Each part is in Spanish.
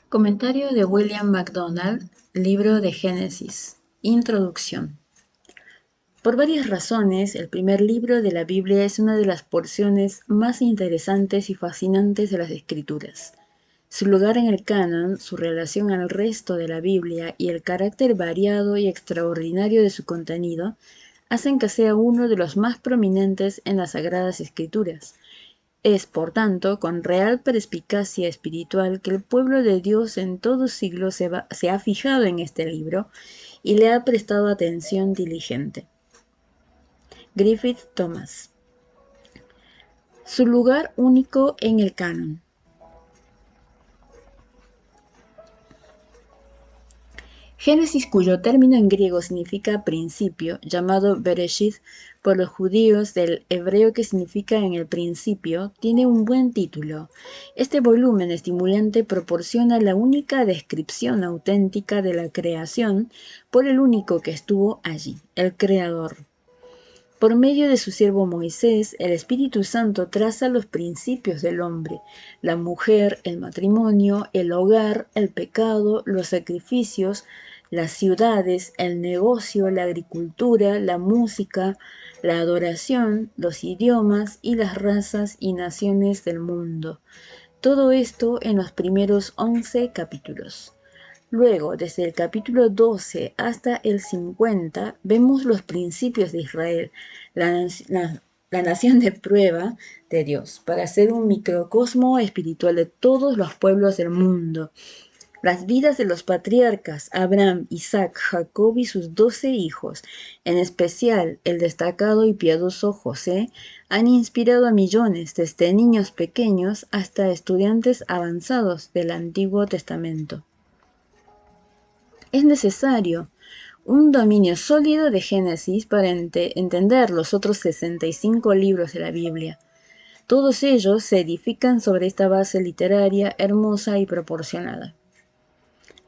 Comentario de William MacDonald, libro de Génesis. Introducción. Por varias razones, el primer libro de la Biblia es una de las porciones más interesantes y fascinantes de las Escrituras. Su lugar en el canon, su relación al resto de la Biblia y el carácter variado y extraordinario de su contenido hacen que sea uno de los más prominentes en las Sagradas Escrituras. Es, por tanto, con real perspicacia espiritual que el pueblo de Dios en todo siglo se ha fijado en este libro y le ha prestado atención diligente. Griffith Thomas. Su lugar único en el canon. Génesis, cuyo término en griego significa principio, llamado Bereshith por los judíos, del hebreo que significa en el principio, tiene un buen título. Este volumen estimulante proporciona la única descripción auténtica de la creación por el único que estuvo allí, el Creador. Por medio de su siervo Moisés, el Espíritu Santo traza los principios del hombre, la mujer, el matrimonio, el hogar, el pecado, los sacrificios, las ciudades, el negocio, la agricultura, la música, la adoración, los idiomas y las razas y naciones del mundo. Todo esto en los primeros 11 capítulos. Luego, desde el capítulo 12 hasta el 50, vemos los principios de Israel, la nación de prueba de Dios, para ser un microcosmo espiritual de todos los pueblos del mundo. Las vidas de los patriarcas Abraham, Isaac, Jacob y sus 12 hijos, en especial el destacado y piadoso José, han inspirado a millones, desde niños pequeños hasta estudiantes avanzados del Antiguo Testamento. Es necesario un dominio sólido de Génesis para entender los otros 65 libros de la Biblia. Todos ellos se edifican sobre esta base literaria hermosa y proporcionada.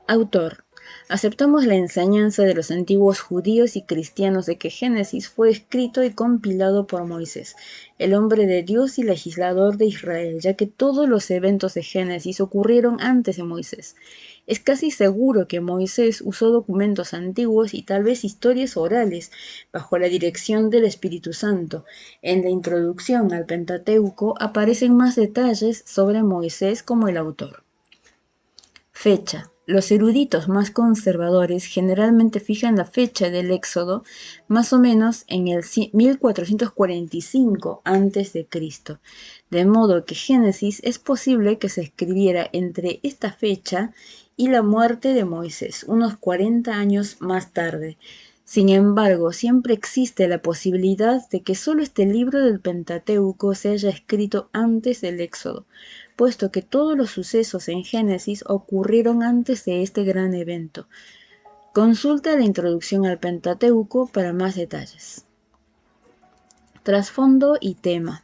Autor. Aceptamos la enseñanza de los antiguos judíos y cristianos de que Génesis fue escrito y compilado por Moisés, el hombre de Dios y legislador de Israel, ya que todos los eventos de Génesis ocurrieron antes de Moisés. Es casi seguro que Moisés usó documentos antiguos y tal vez historias orales bajo la dirección del Espíritu Santo. En la introducción al Pentateuco aparecen más detalles sobre Moisés como el autor. Fecha. Los eruditos más conservadores generalmente fijan la fecha del Éxodo más o menos en el 1445 a.C., de modo que Génesis es posible que se escribiera entre esta fecha y la muerte de Moisés, unos 40 años más tarde. Sin embargo, siempre existe la posibilidad de que solo este libro del Pentateuco se haya escrito antes del Éxodo, puesto que todos los sucesos en Génesis ocurrieron antes de este gran evento. Consulta la introducción al Pentateuco para más detalles. Trasfondo y tema.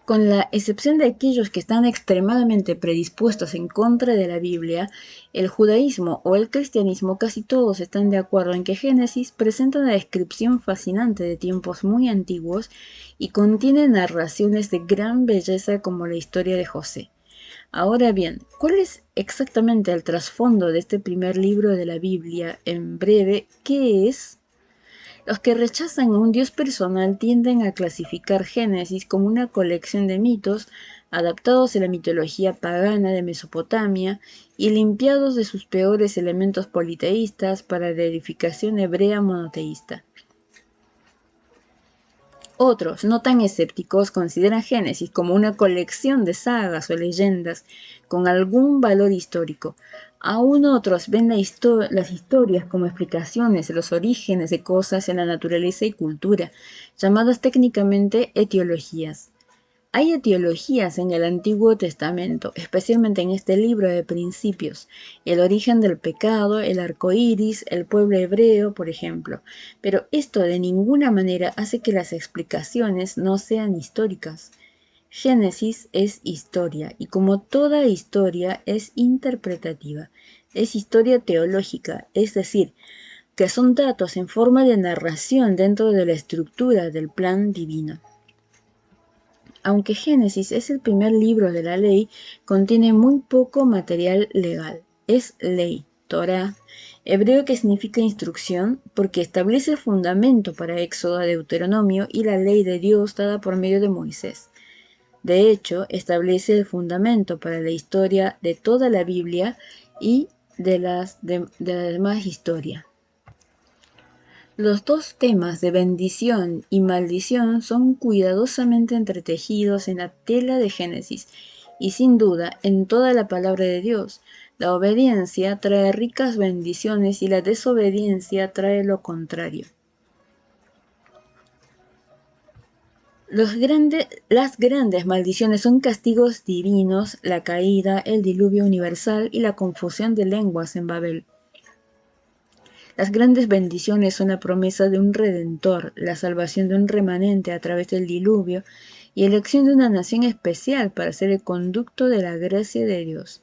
Con la excepción de aquellos que están extremadamente predispuestos en contra de la Biblia, el judaísmo o el cristianismo casi todos están de acuerdo en que Génesis presenta una descripción fascinante de tiempos muy antiguos y contiene narraciones de gran belleza como la historia de José. Ahora bien, ¿cuál es exactamente el trasfondo de este primer libro de la Biblia? En breve, ¿qué es? Los que rechazan a un Dios personal tienden a clasificar Génesis como una colección de mitos adaptados a la mitología pagana de Mesopotamia y limpiados de sus peores elementos politeístas para la edificación hebrea monoteísta. Otros, no tan escépticos, consideran Génesis como una colección de sagas o leyendas con algún valor histórico. Aún otros ven las historias como explicaciones de los orígenes de cosas en la naturaleza y cultura, llamadas técnicamente etiologías. Hay etiologías en el Antiguo Testamento, especialmente en este libro de Principios, el origen del pecado, el arco iris, el pueblo hebreo, por ejemplo, pero esto de ninguna manera hace que las explicaciones no sean históricas. Génesis es historia y como toda historia es interpretativa, es historia teológica, es decir, que son datos en forma de narración dentro de la estructura del plan divino. Aunque Génesis es el primer libro de la ley, contiene muy poco material legal. Es ley, Torá, hebreo que significa instrucción, porque establece el fundamento para Éxodo, Deuteronomio y la ley de Dios dada por medio de Moisés. De hecho, establece el fundamento para la historia de toda la Biblia y de la demás historia. Los dos temas de bendición y maldición son cuidadosamente entretejidos en la tela de Génesis y sin duda en toda la palabra de Dios. La obediencia trae ricas bendiciones y la desobediencia trae lo contrario. Las grandes maldiciones son castigos divinos, la caída, el diluvio universal y la confusión de lenguas en Babel. Las grandes bendiciones son la promesa de un redentor, la salvación de un remanente a través del diluvio y elección de una nación especial para ser el conducto de la gracia de Dios.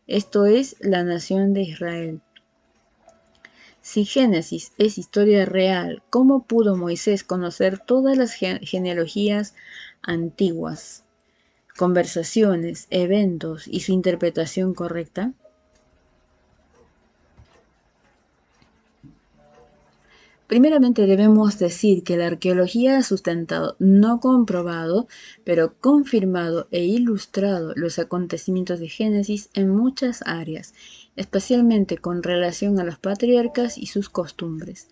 Esto es la nación de Israel. Si Génesis es historia real, ¿cómo pudo Moisés conocer todas las genealogías antiguas, conversaciones, eventos y su interpretación correcta? Primeramente debemos decir que la arqueología ha sustentado, no comprobado, pero confirmado e ilustrado los acontecimientos de Génesis en muchas áreas, especialmente con relación a los patriarcas y sus costumbres.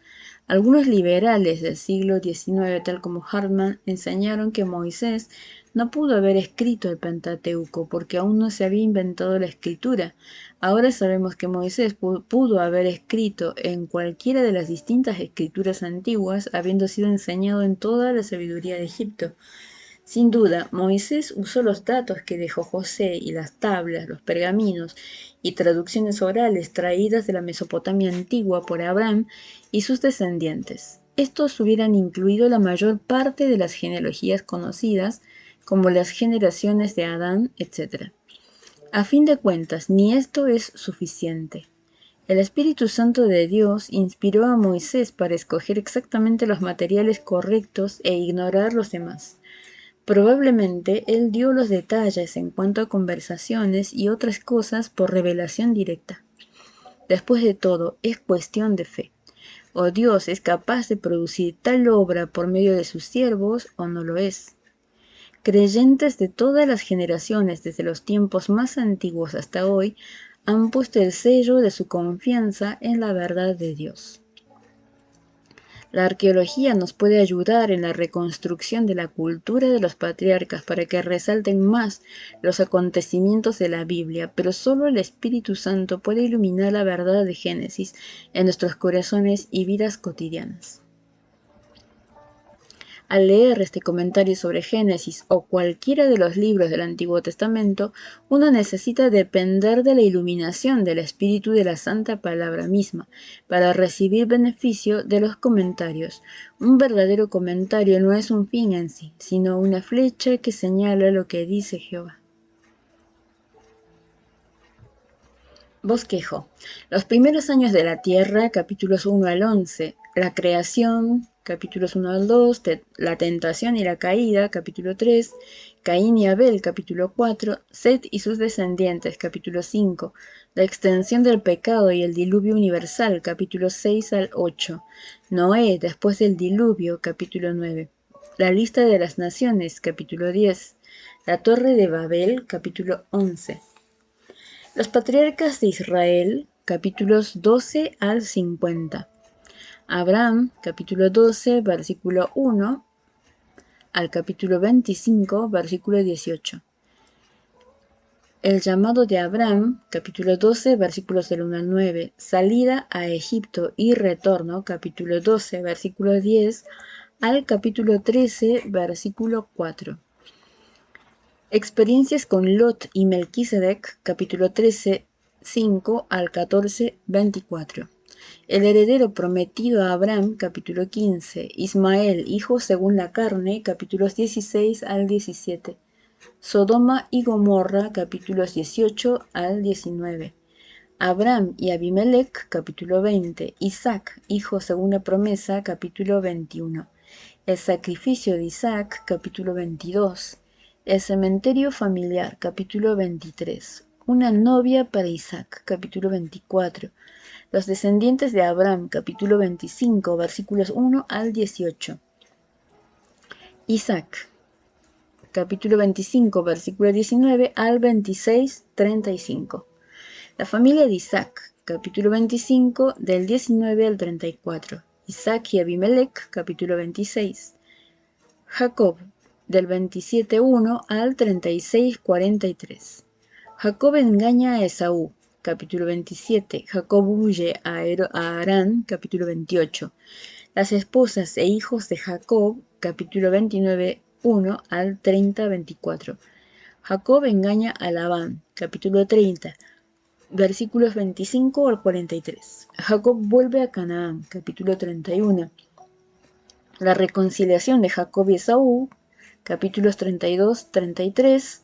Algunos liberales del siglo XIX, tal como Hartman, enseñaron que Moisés no pudo haber escrito el Pentateuco porque aún no se había inventado la escritura. Ahora sabemos que Moisés pudo haber escrito en cualquiera de las distintas escrituras antiguas, habiendo sido enseñado en toda la sabiduría de Egipto. Sin duda, Moisés usó los datos que dejó José y las tablas, los pergaminos y traducciones orales traídas de la Mesopotamia antigua por Abraham y sus descendientes. Estos hubieran incluido la mayor parte de las genealogías conocidas, como las generaciones de Adán, etc. A fin de cuentas, ni esto es suficiente. El Espíritu Santo de Dios inspiró a Moisés para escoger exactamente los materiales correctos e ignorar los demás. Probablemente él dio los detalles en cuanto a conversaciones y otras cosas por revelación directa. Después de todo, es cuestión de fe. O Dios es capaz de producir tal obra por medio de sus siervos o no lo es. Creyentes de todas las generaciones, desde los tiempos más antiguos hasta hoy, han puesto el sello de su confianza en la verdad de Dios. La arqueología nos puede ayudar en la reconstrucción de la cultura de los patriarcas para que resalten más los acontecimientos de la Biblia, pero solo el Espíritu Santo puede iluminar la verdad de Génesis en nuestros corazones y vidas cotidianas. Al leer este comentario sobre Génesis o cualquiera de los libros del Antiguo Testamento, uno necesita depender de la iluminación del Espíritu de la Santa Palabra misma para recibir beneficio de los comentarios. Un verdadero comentario no es un fin en sí, sino una flecha que señala lo que dice Jehová. Bosquejo. Los primeros años de la tierra, capítulos 1 al 11. La creación, capítulos 1 al 2. La tentación y la caída, capítulo 3. Caín y Abel, capítulo 4. Set y sus descendientes, capítulo 5. La extensión del pecado y el diluvio universal, capítulos 6 al 8. Noé, después del diluvio, capítulo 9. La lista de las naciones, capítulo 10. La torre de Babel, capítulo 11. Los patriarcas de Israel, capítulos 12 al 50. Abraham, capítulo 12, versículo 1 al capítulo 25, versículo 18. El llamado de Abraham, capítulo 12, versículos del 1 al 9. Salida a Egipto y retorno, capítulo 12, versículo 10 al capítulo 13, versículo 4. Experiencias con Lot y Melquisedec, capítulo 13, 5 al 14, 24. El heredero prometido a Abraham, capítulo 15. Ismael, hijo según la carne, capítulos 16 al 17. Sodoma y Gomorra, capítulos 18 al 19. Abraham y Abimelech, capítulo 20. Isaac, hijo según la promesa, capítulo 21. El sacrificio de Isaac, capítulo 22. El cementerio familiar, capítulo 23. Una novia para Isaac, capítulo 24. Los descendientes de Abraham, capítulo 25, versículos 1 al 18. Isaac, capítulo 25, versículo 19 al 26, 35. La familia de Isaac, capítulo 25, del 19 al 34. Isaac y Abimelech, capítulo 26. Jacob, del 27:1 al 36:43. Jacob engaña a Esaú, capítulo 27. Jacob huye a Harán, capítulo 28. Las esposas e hijos de Jacob, capítulo 29:1 al 30:24. Jacob engaña a Labán, capítulo 30, versículos 25 al 43. Jacob vuelve a Canaán, capítulo 31. La reconciliación de Jacob y Esaú, capítulos 32-33,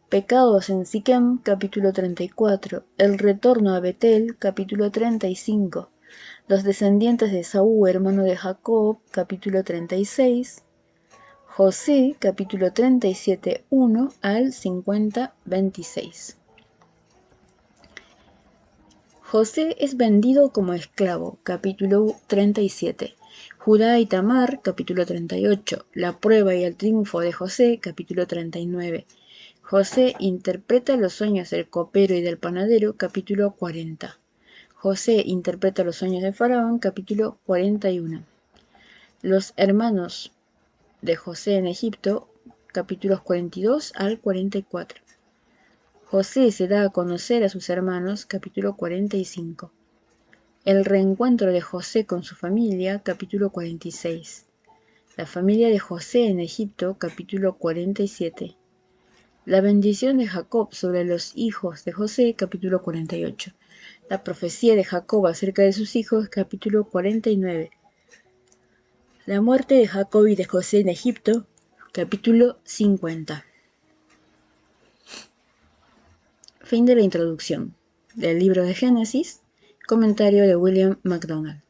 pecados en Siquem, capítulo 34, el retorno a Betel, capítulo 35, los descendientes de Esaú, hermano de Jacob, capítulo 36, José, capítulo 37, 1 al 50, 26. José es vendido como esclavo, capítulo 37. Judá y Tamar, capítulo 38. La prueba y el triunfo de José, capítulo 39. José interpreta los sueños del copero y del panadero, capítulo 40. José interpreta los sueños de Faraón, capítulo 41. Los hermanos de José en Egipto, capítulos 42 al 44. José se da a conocer a sus hermanos, capítulo 45. El reencuentro de José con su familia, capítulo 46. La familia de José en Egipto, capítulo 47. La bendición de Jacob sobre los hijos de José, capítulo 48. La profecía de Jacob acerca de sus hijos, capítulo 49. La muerte de Jacob y de José en Egipto, capítulo 50. Fin de la introducción del libro de Génesis, comentario de William MacDonald.